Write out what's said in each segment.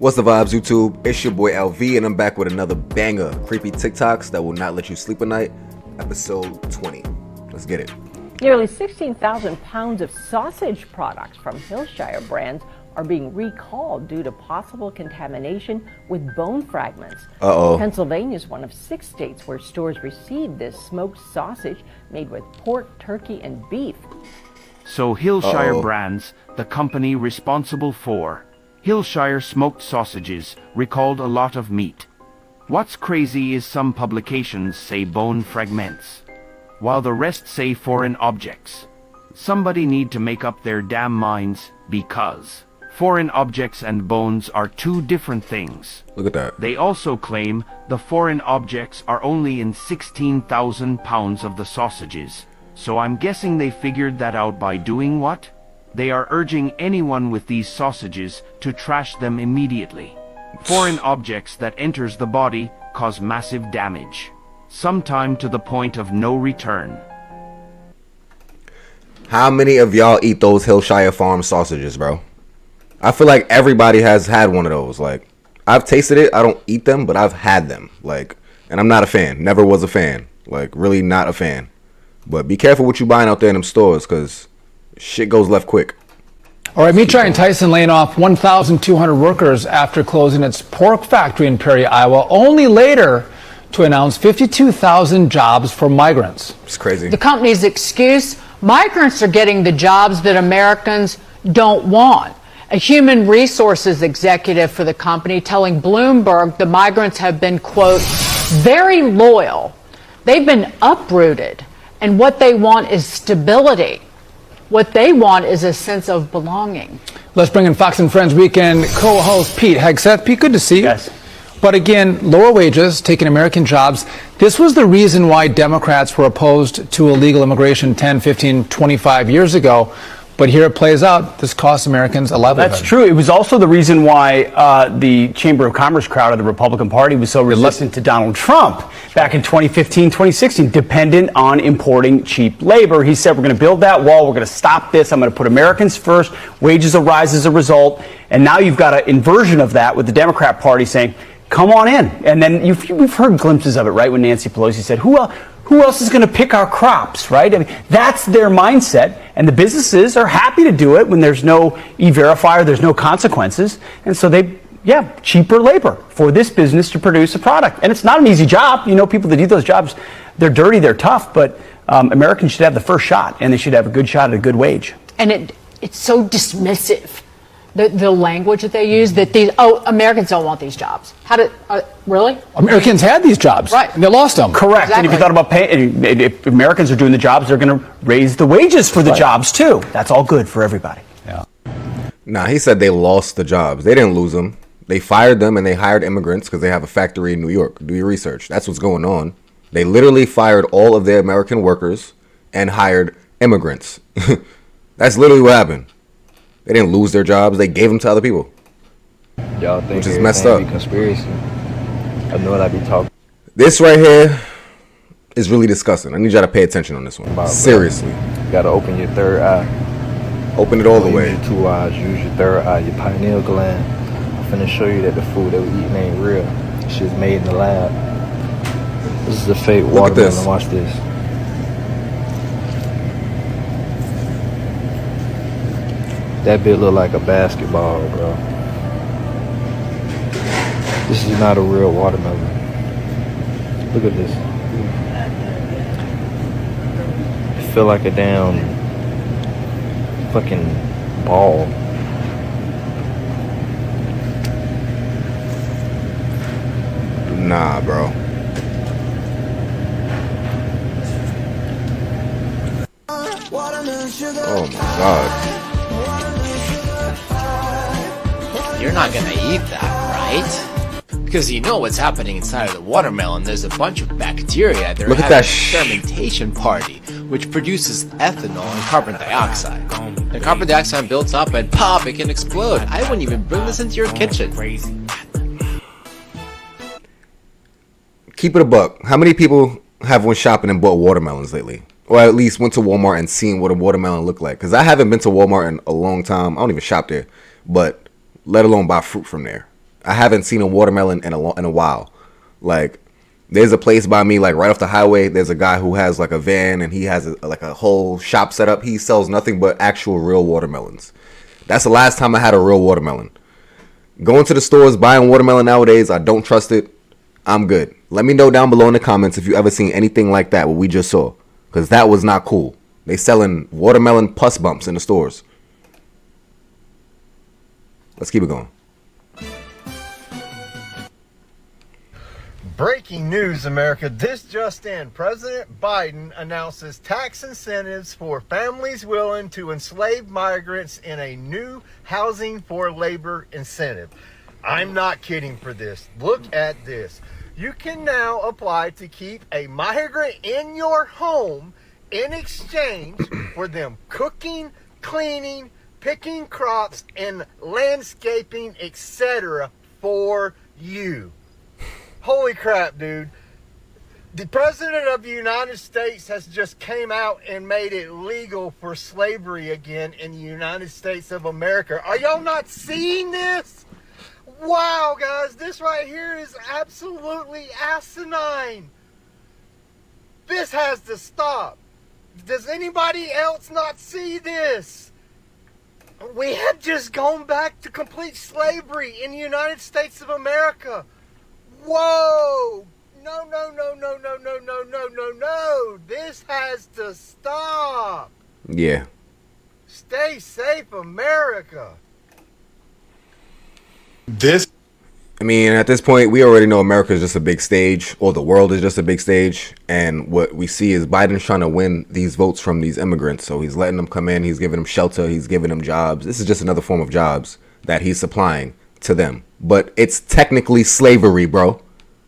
What's the vibes, YouTube? It's your boy LV, and I'm back with another banger of creepy TikToks that will not let you sleep at night, episode 20. Let's get it. Nearly 16,000 pounds of sausage products from Hillshire brands are being recalled due to possible contamination with bone fragments. Pennsylvania is one of 6 states where stores receive this smoked sausage made with pork, turkey, and beef. So Hillshire Brands, the company responsible for Hillshire smoked sausages, recalled a lot of meat. What's crazy is some publications say bone fragments, while the rest say foreign objects. Somebody need to make up their damn minds, because foreign objects and bones are 2 different things. Look at that. They also claim the foreign objects are only in 16,000 pounds of the sausages. So I'm guessing they figured that out by doing what? They are urging anyone with these sausages to trash them immediately. Foreign objects that enters the body cause massive damage, sometime to the point of no return. How many of y'all eat those Hillshire Farm sausages, bro? I feel like everybody has had one of those. Like, I've tasted it. I don't eat them, but I've had them. Like, and I'm not a fan. Never was a fan. Like, really not a fan. But be careful what you buying out there in them stores, because shit goes left quick. All right, meat giant Tyson laying off 1,200 workers after closing its pork factory in Perry, Iowa, only later to announce 52,000 jobs for migrants. It's crazy. The company's excuse, migrants are getting the jobs that Americans don't want. A human resources executive for the company telling Bloomberg the migrants have been, quote, very loyal. They've been uprooted, and what they want is stability. What they want is a sense of belonging. Let's bring in Fox and Friends Weekend co-host Pete Hegseth. Pete, good to see you. Yes. But again, lower wages, taking American jobs. This was the reason why Democrats were opposed to illegal immigration 10, 15, 25 years ago. But here it plays out. This costs Americans a livelihood. That's true. It was also the reason why the Chamber of Commerce crowd of the Republican Party was so resistant to Donald Trump back in 2015, 2016, dependent on importing cheap labor. He said, we're going to build that wall. We're going to stop this. I'm going to put Americans first. Wages will rise as a result. And now you've got an inversion of that with the Democrat Party saying, come on in. And then we've heard glimpses of it, right, when Nancy Pelosi said, who else is going to pick our crops, right? I mean, that's their mindset, and the businesses are happy to do it when there's no e-verifier, there's no consequences, and so cheaper labor for this business to produce a product. And it's not an easy job. You know, people that do those jobs, they're dirty, they're tough, but Americans should have the first shot, and they should have a good shot at a good wage. And it's so dismissive. The language that they use, that Americans don't want these jobs. Really? Americans had these jobs. Right. And they lost them. Correct. Exactly. And if you thought about paying, if Americans are doing the jobs, they're going to raise the wages for the jobs too. That's all good for everybody. Yeah. Nah, he said they lost the jobs. They didn't lose them. They fired them and they hired immigrants because they have a factory in New York. Do your research. That's what's going on. They literally fired all of their American workers and hired immigrants. That's literally what happened. They didn't lose their jobs. They gave them to other people. Y'all think which is messed up. Be conspiracy? I know what I be talking. This right here is really disgusting. I need y'all to pay attention on this one. Seriously. You gotta open your third eye. Open it all the way. Use your 2 eyes. Use your third eye. Your pineal gland. I'm finna show you that the food that we eating ain't real. Shit's made in the lab. This is a fake Look at this. watermelon. Watch this. That bit look like a basketball, bro. This is not a real watermelon. Look at this. It feel like a damn fucking ball. Nah, bro. Oh my God. You're not gonna eat that, right? Because you know what's happening inside of the watermelon. There's a bunch of bacteria. They're having a fermentation party, which produces ethanol and carbon dioxide. The carbon dioxide builds up and pop, it can explode. I wouldn't even bring this into your kitchen. Keep it a buck. How many people have went shopping and bought watermelons lately? Or at least went to Walmart and seen what a watermelon looked like? Because I haven't been to Walmart in a long time. I don't even shop there. But let alone buy fruit from there. I haven't seen a watermelon in a while. Like, there's a place by me, like right off the highway. There's a guy who has like a van and he has a whole shop set up. He sells nothing but actual real watermelons. That's the last time I had a real watermelon. Going to the stores, buying watermelon nowadays, I don't trust it. I'm good. Let me know down below in the comments if you ever seen anything like that, what we just saw. Because that was not cool. They selling watermelon pus bumps in the stores. Let's keep it going. Breaking news, America. This just in. President Biden announces tax incentives for families willing to enslave migrants in a new housing for labor incentive. I'm not kidding for this. Look at this. You can now apply to keep a migrant in your home in exchange for them cooking, cleaning, picking crops, and landscaping, etc. for you. Holy crap, dude. The President of the United States has just came out and made it legal for slavery again in the United States of America. Are y'all not seeing this? Wow, guys, this right here is absolutely asinine. This has to stop. Does anybody else not see this? We have just gone back to complete slavery in the United States of America. Whoa! No, no, no, no, no, no, no, no, no, no. This has to stop. Yeah. Stay safe, America. I mean, at this point, we already know America is just a big stage, or the world is just a big stage. And what we see is Biden's trying to win these votes from these immigrants. So he's letting them come in. He's giving them shelter. He's giving them jobs. This is just another form of jobs that he's supplying to them. But it's technically slavery, bro.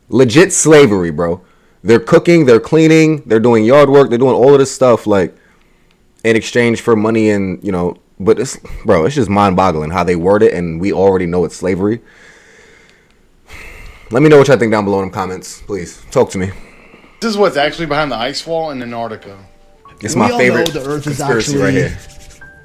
Legit slavery, bro. They're cooking, they're cleaning, they're doing yard work, they're doing all of this stuff, like, in exchange for money and, you know, but it's, bro, it's just mind-boggling how they word it, and we already know it's slavery. Let me know what y'all think down below in the comments, please. Talk to me. This is what's actually behind the ice wall in Antarctica. It's my favorite the Earth is conspiracy actually... right here.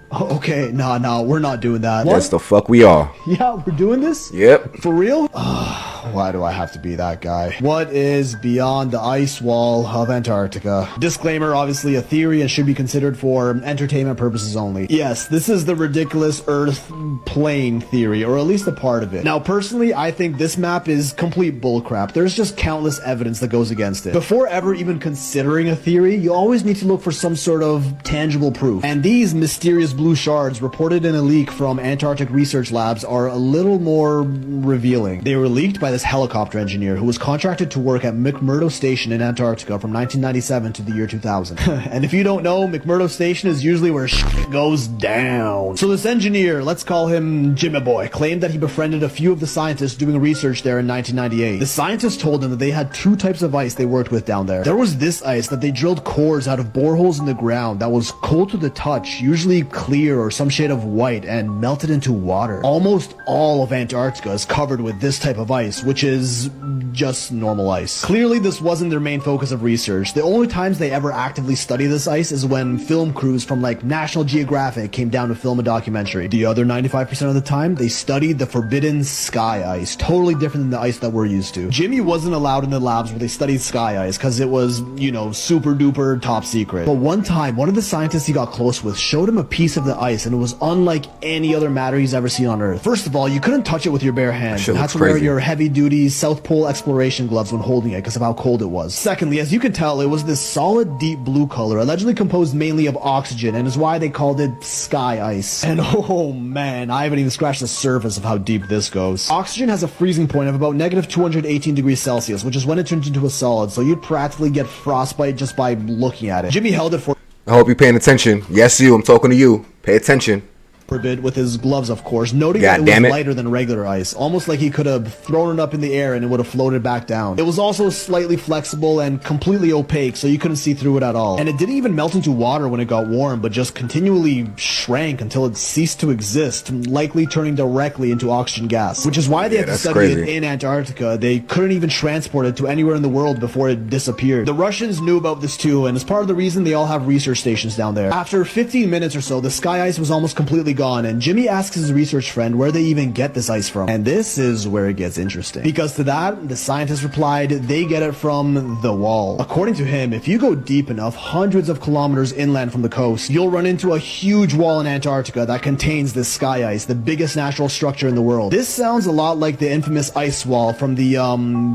Oh, okay, no, we're not doing that. Yes, the fuck we are. Yeah, we're doing this? Yep. For real? Why do I have to be that guy? What is beyond the ice wall of Antarctica? Disclaimer, obviously a theory and should be considered for entertainment purposes only. Yes, this is the ridiculous Earth plane theory, or at least a part of it. Now, personally, I think this map is complete bullcrap. There's just countless evidence that goes against it. Before ever even considering a theory, you always need to look for some sort of tangible proof. And these mysterious blue shards reported in a leak from Antarctic research labs are a little more revealing. They were leaked by this helicopter engineer who was contracted to work at McMurdo Station in Antarctica from 1997 to the year 2000. And if you don't know, McMurdo Station is usually where shit goes down. So this engineer, let's call him Jimmy Boy, claimed that he befriended a few of the scientists doing research there in 1998. The scientists told him that they had two types of ice they worked with down there. There was this ice that they drilled cores out of boreholes in the ground that was cold to the touch, usually clear or some shade of white, and melted into water. Almost all of Antarctica is covered with this type of ice, which is just normal ice. Clearly, this wasn't their main focus of research. The only times they ever actively study this ice is when film crews from like National Geographic came down to film a documentary. The other 95% of the time, they studied the forbidden sky ice, totally different than the ice that we're used to. Jimmy wasn't allowed in the labs where they studied sky ice because it was, you know, super duper top secret. But one time, one of the scientists he got close with showed him a piece of the ice, and it was unlike any other matter he's ever seen on Earth. First of all, you couldn't touch it with your bare hands. You had to wear your heavy-duty South Pole exploration gloves when holding it because of how cold it was. Secondly, as you can tell, it was this solid deep blue color, allegedly composed mainly of oxygen, and is why they called it sky ice. And oh man, I haven't even scratched the surface of how deep this goes. Oxygen has a freezing point of about negative 218 degrees Celsius, which is when it turns into a solid, so you'd practically get frostbite just by looking at it. Jimmy held it for... I hope you're paying attention. Yes, you. I'm talking to you. Pay attention. A bit with his gloves, of course, noting that it was lighter than regular ice, almost like he could have thrown it up in the air and it would have floated back down. It was also slightly flexible and completely opaque, so you couldn't see through it at all. And it didn't even melt into water when it got warm, but just continually shrank until it ceased to exist, likely turning directly into oxygen gas. Which is why they had to study it in Antarctica. They couldn't even transport it to anywhere in the world before it disappeared. The Russians knew about this too, and it's part of the reason they all have research stations down there. After 15 minutes or so, the sky ice was almost completely gone, and Jimmy asks his research friend where they even get this ice from. And this is where it gets interesting. Because to that, the scientist replied, they get it from the wall. According to him, if you go deep enough, hundreds of kilometers inland from the coast, you'll run into a huge wall in Antarctica that contains this sky ice, the biggest natural structure in the world. This sounds a lot like the infamous ice wall from the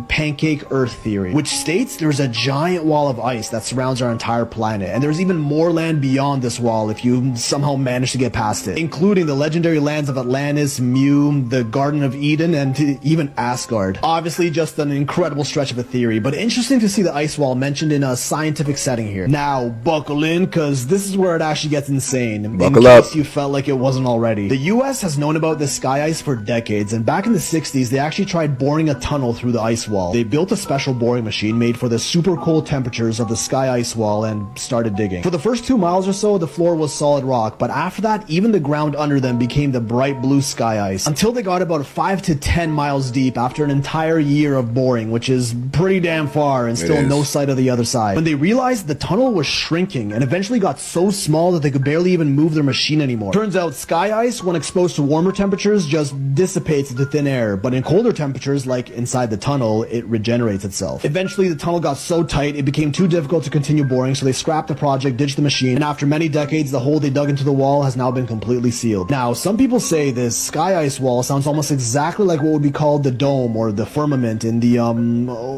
pancake Earth theory, which states there's a giant wall of ice that surrounds our entire planet, and there's even more land beyond this wall if you somehow manage to get past it, including the legendary lands of Atlantis, Mu, the Garden of Eden, and even Asgard. Obviously just an incredible stretch of a theory, but interesting to see the ice wall mentioned in a scientific setting here. Now, buckle in, cause this is where it actually gets insane. Buckle up. In case you felt like it wasn't already. The US has known about this sky ice for decades, and back in the 60s, they actually tried boring a tunnel through the ice wall. They built a special boring machine made for the super cold temperatures of the sky ice wall and started digging. For the first 2 miles or so, the floor was solid rock, but after that, even the ground under them became the bright blue sky ice, until they got about 5 to 10 miles deep after an entire year of boring, which is pretty damn far and still no sight of the other side. When they realized the tunnel was shrinking and eventually got so small that they could barely even move their machine anymore. Turns out sky ice, when exposed to warmer temperatures, just dissipates into thin air, but in colder temperatures, like inside the tunnel, it regenerates itself. Eventually, the tunnel got so tight, it became too difficult to continue boring, so they scrapped the project, ditched the machine, and after many decades, the hole they dug into the wall has now been completely sealed. Now, some people say this sky ice wall sounds almost exactly like what would be called the dome or the firmament in the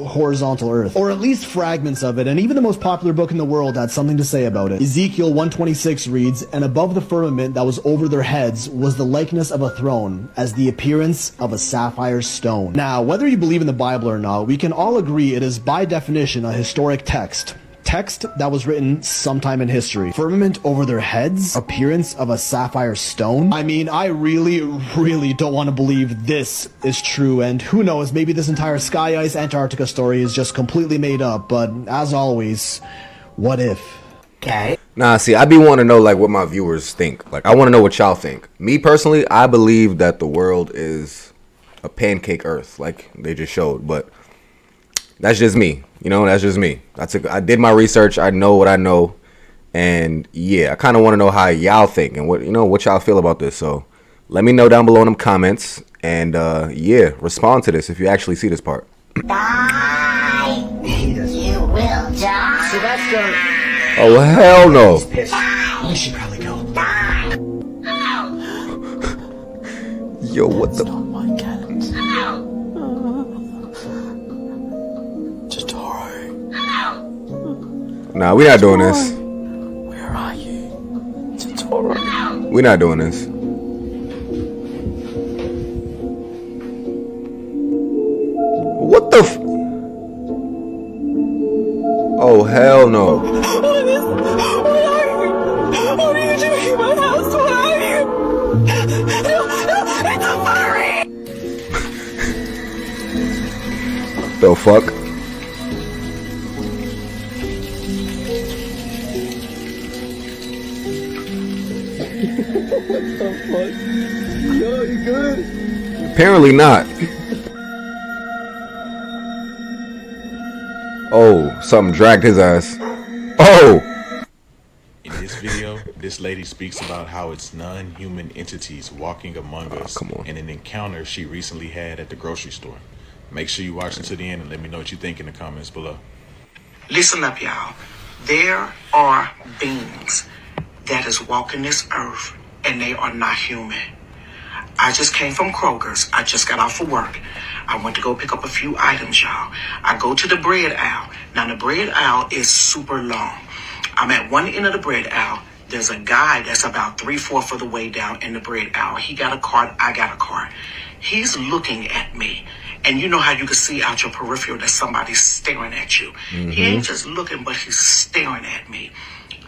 horizontal earth, or at least fragments of it, and even the most popular book in the world had something to say about it. Ezekiel 1:26 reads, and above the firmament that was over their heads was the likeness of a throne, as the appearance of a sapphire stone. Now, whether you believe in the Bible or not, we can all agree it is by definition a historic text. Text that was written sometime in history. Firmament over their heads, appearance of a sapphire stone. I mean, I really don't want to believe this is true, and who knows, maybe this entire sky ice Antarctica story is just completely made up, but as always, what if? Okay. Nah, see, I be wanting to know like what my viewers think. Like, I want to know what y'all think. Me personally, I believe that the world is a pancake Earth, like they just showed, but that's just me. You know, that's just me. I did my research. I know what I know. And yeah, I kind of want to know how y'all think and what y'all feel about this. So let me know down below in them comments. And yeah, respond to this if you actually see this part. Die. You will die. So that's done. Oh, hell no. You should probably go. Yo, what the? Nah, we're not doing this. Where are you? Totoro. We're not doing this. What the f? Oh, hell no. What are you? What are you doing in my house? Where are you? No, it's a furry! The fuck? What the fuck? Yo, you good? Apparently not. Oh, something dragged his ass. Oh! In this video, this lady speaks about how it's non-human entities walking among us in an encounter she recently had at the grocery store. Make sure you watch until the end and let me know what you think in the comments below. Listen up, y'all. There are beings that is walking this earth, and they are not human. I just came from Kroger's. I just got off of work. I went to go pick up a few items, y'all. I go to the bread aisle. Now, the bread aisle is super long. I'm at one end of the bread aisle. There's a guy that's about 3/4 of the way down in the bread aisle. He got a cart. I got a cart. He's looking at me. And you know how you can see out your peripheral that somebody's staring at you. He ain't just looking, but he's staring at me.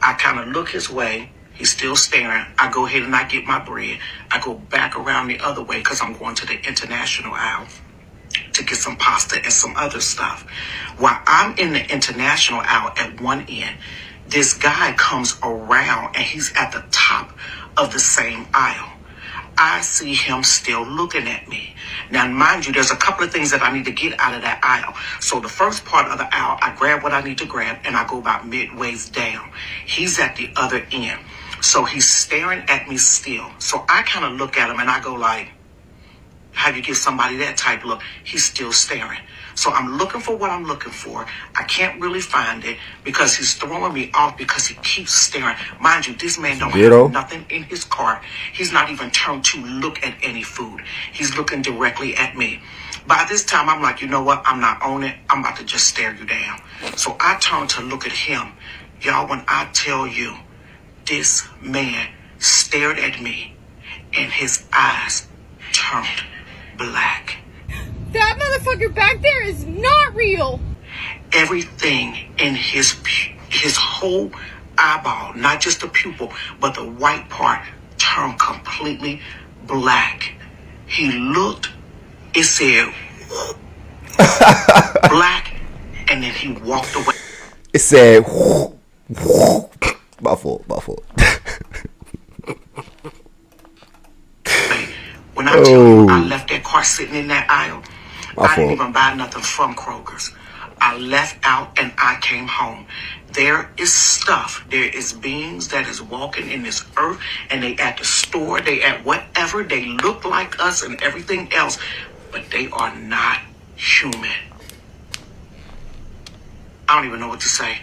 I kind of look his way. He's still staring. I go ahead and I get my bread. I go back around the other way because I'm going to the international aisle to get some pasta and some other stuff. While I'm in the international aisle at one end, this guy comes around and he's at the top of the same aisle. I see him still looking at me. Now, mind you, there's a couple of things that I need to get out of that aisle. So the first part of the aisle, I grab what I need to grab and I go about midways down. He's at the other end. So he's staring at me still. So I kind of look at him and I go like, how do you give somebody that type look? He's still staring. So I'm looking for what I'm looking for. I can't really find it because he's throwing me off because he keeps staring. Mind you, this man don't have nothing in his cart. He's not even turned to look at any food. He's looking directly at me. By this time, I'm like, you know what? I'm not on it. I'm about to just stare you down. So I turn to look at him. Y'all, when I tell you, this man stared at me and his eyes turned black. That motherfucker back there is not real. Everything in his whole eyeball, not just the pupil, but the white part, turned completely black. He looked, it said black, and then he walked away. It said my fault. When I tell you I left that car sitting in that aisle, I didn't even buy nothing from Kroger's. I left out and I came home. There is stuff, there is beings that is walking in this earth, and they at the store, they at whatever, they look like us and everything else, but they are not human. I don't even know what to say.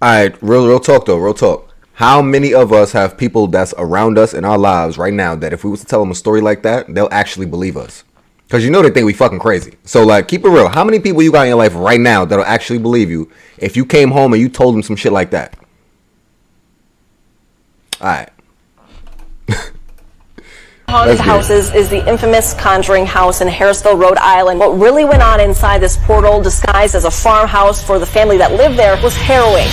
Alright, real talk though, real talk. How many of us have people that's around us in our lives right now that if we was to tell them a story like that, they'll actually believe us? Because you know they think we fucking crazy. So like, keep it real. How many people you got in your life right now that'll actually believe you if you came home and you told them some shit like that? Alright. Haunted houses is the infamous Conjuring House in Harrisville, Rhode Island. What really went on inside this portal, disguised as a farmhouse for the family that lived there, was harrowing.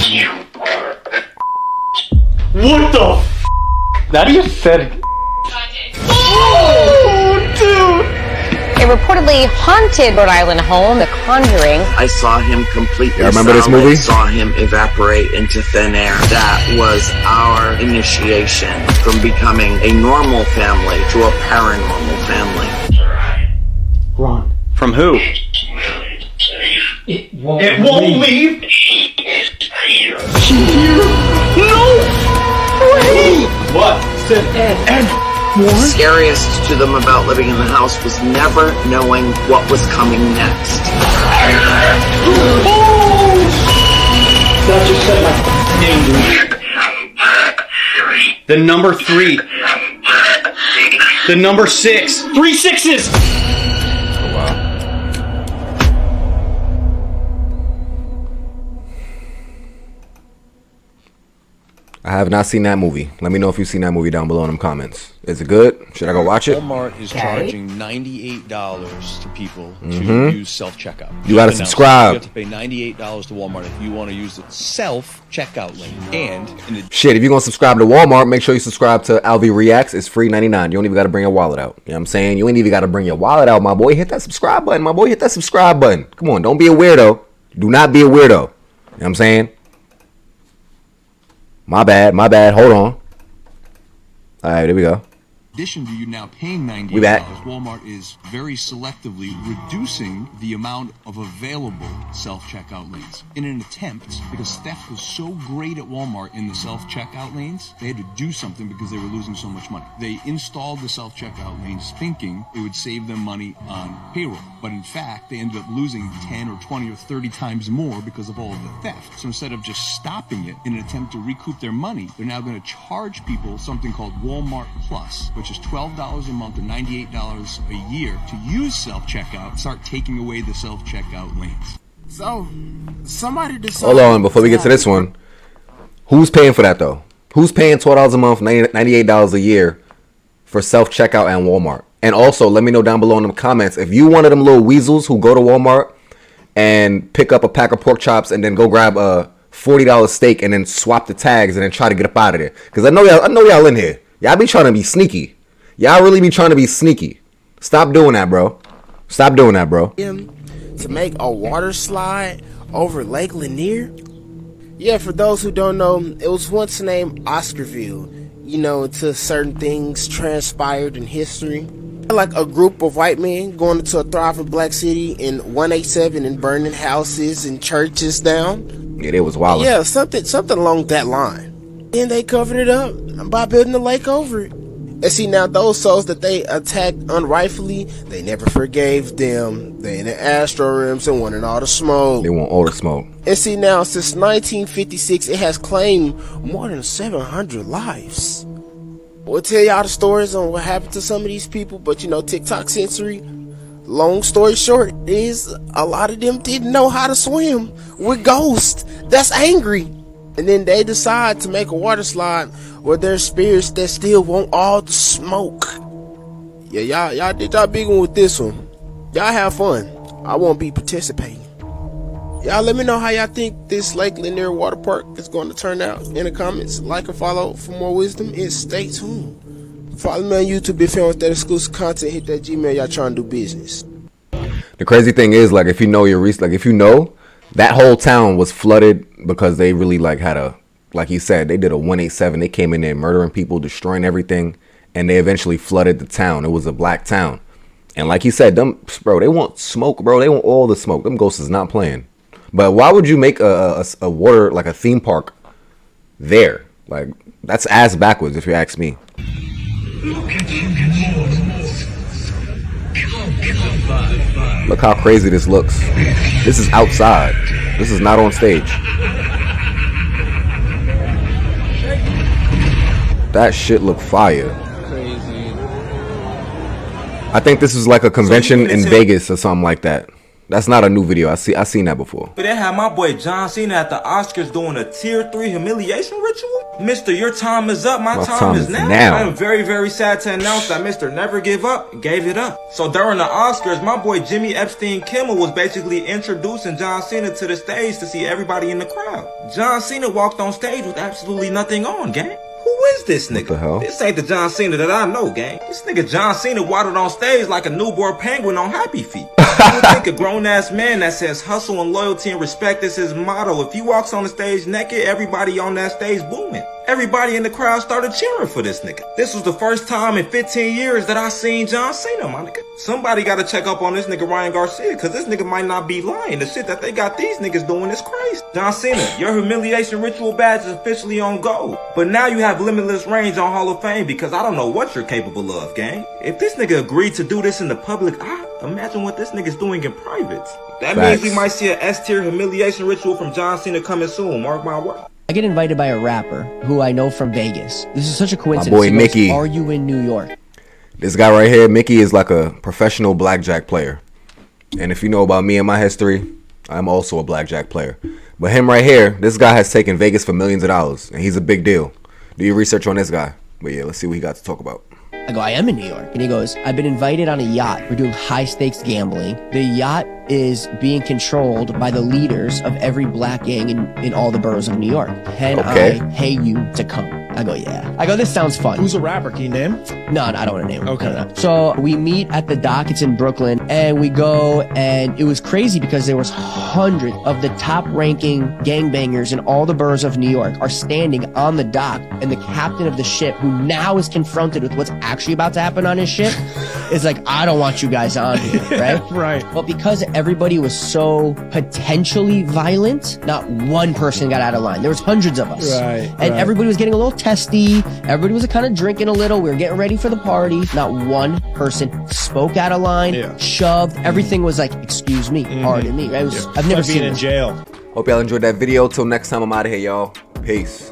What the f***? That you said. Oh, dude! A reportedly haunted Rhode Island home, The Conjuring. I saw him completely. Yeah, remember this movie? Saw him evaporate into thin air. That was our initiation from becoming a normal family to a paranormal family. Run. From who? It won't leave. She here? No! Wait! What? Ed. Scariest to them about living in the house was never knowing what was coming next. That just said my name, dude. The number 3. The number 6. 3 6s! Oh, wow. I have not seen that movie. Let me know if you've seen that movie down below in the comments. Is it good? Should I go watch it? Walmart is charging $98 to people to use self-checkout. You gotta subscribe. You have to pay $98 to Walmart if you want to use the self-checkout link. And shit, if you're gonna subscribe to Walmart, make sure you subscribe to Alvy Reacts. It's free $99. You don't even gotta bring your wallet out. You know what I'm saying? You ain't even gotta bring your wallet out, my boy. Hit that subscribe button, my boy. Hit that subscribe button. Come on, don't be a weirdo. Do not be a weirdo. You know what I'm saying? My bad. Hold on. All right, there we go. In addition to you now paying $98, We back. Walmart is very selectively reducing the amount of available self-checkout lanes in an attempt, because theft was so great at Walmart in the self-checkout lanes, they had to do something because they were losing so much money. They installed the self-checkout lanes thinking it would save them money on payroll, but in fact, they ended up losing 10 or 20 or 30 times more because of all of the theft. So instead of just stopping it in an attempt to recoup their money, they're now going to charge people something called Walmart Plus, which is $12 a month or $98 a year to use self-checkout, start taking away the self-checkout lanes. So, somebody decided... Hold on, before we get to this one, who's paying for that though? Who's paying $12 a month, $98 a year for self-checkout at Walmart? And also, let me know down below in the comments, if you one of them little weasels who go to Walmart and pick up a pack of pork chops and then go grab a $40 steak and then swap the tags and then try to get up out of there. Because I know y'all in here. Y'all be trying to be sneaky. Y'all really be trying to be sneaky. Stop doing that, bro. Stop doing that, bro. To make a water slide over Lake Lanier? Yeah, for those who don't know, it was once named Oscarville. You know, until certain things transpired in history. Like a group of white men going into a thriving black city in 187 and burning houses and churches down. Yeah, it was wild. Yeah, something along that line. And they covered it up by building a lake over it. And see, now those souls that they attacked unrightfully, they never forgave them. They in the astro realms and wanted all the smoke. They want all the smoke. And see, now since 1956, it has claimed more than 700 lives. We'll tell y'all the stories on what happened to some of these people, but you know, TikTok sensory. Long story short is a lot of them didn't know how to swim with ghosts that's angry. And then they decide to make a water slide with their spirits that still want all the smoke. Yeah, y'all did y'all big one with this one. Y'all have fun. I won't be participating. Y'all let me know how y'all think this Lake Lanier Water Park is going to turn out in the comments. Like and follow for more wisdom and stay tuned. Follow me on YouTube if you want that exclusive content. Hit that Gmail. Y'all trying to do business. The crazy thing is, like, if you know your research, like, if you know that whole town was flooded because they really like had a, like he said, they did a 187. They came in there murdering people, destroying everything, and they eventually flooded the town. It was a black town, and like he said, them bro, they want smoke, bro. They want all the smoke. Them ghosts is not playing. But why would you make a water, like a theme park there? Like, that's ass backwards if you ask me. Look how crazy this looks. This is outside. This is not on stage. That shit look fire. Crazy. I think this is like a convention in Vegas or something like that. That's not a new video. I seen that before. But they had my boy John Cena at the Oscars doing a tier 3 humiliation ritual. Mister, your time is up. My time is now. I am very, very sad to announce that Mr. Never Give Up gave it up. So during the Oscars, my boy Jimmy Epstein Kimmel was basically introducing John Cena to the stage to see everybody in the crowd. John Cena walked on stage with absolutely nothing on, gang. Who is this nigga? What the hell? This ain't the John Cena that I know, gang. This nigga John Cena waddled on stage like a newborn penguin on Happy Feet. You would think a grown-ass man that says hustle and loyalty and respect is his motto. If he walks on the stage naked, everybody on that stage booming. Everybody in the crowd started cheering for this nigga. This was the first time in 15 years that I seen John Cena, my nigga. Somebody gotta check up on this nigga Ryan Garcia, cause this nigga might not be lying. The shit that they got these niggas doing is crazy. John Cena, your humiliation ritual badge is officially on gold. But now you have limitless range on Hall of Fame because I don't know what you're capable of, gang. If this nigga agreed to do this in the public eye, imagine what this nigga's doing in private. That means we might see an S-tier humiliation ritual from John Cena coming soon, mark my word. I get invited by a rapper who I know from Vegas. This is such a coincidence. My boy Mickey. Are you in New York? This guy right here, Mickey, is like a professional blackjack player. And if you know about me and my history, I'm also a blackjack player. But him right here, this guy has taken Vegas for millions of dollars, and he's a big deal. Do your research on this guy. But yeah, let's see what he got to talk about. I go, I am in New York. And he goes, I've been invited on a yacht. We're doing high stakes gambling. The yacht is being controlled by the leaders of every black gang in all the boroughs of New York. Can I pay you to come? I go, yeah. I go, this sounds fun. Who's a rapper? Can you name? No, I don't want to name him. Okay. No. So we meet at the dock. It's in Brooklyn. And we go, and it was crazy because there was hundreds of the top-ranking gangbangers in all the boroughs of New York are standing on the dock. And the captain of the ship, who now is confronted with what's actually about to happen on his ship, is like, I don't want you guys on here, right? Right. But because everybody was so potentially violent, not one person got out of line. There was hundreds of us. Right. And everybody was getting a little testy. Everybody was kind of drinking a little. We were getting ready for the party. Not one person spoke out of line, shoved. Everything was like, excuse me, pardon me. I've never seen being in jail. Hope y'all enjoyed that video. Till next time, I'm out of here, y'all. Peace.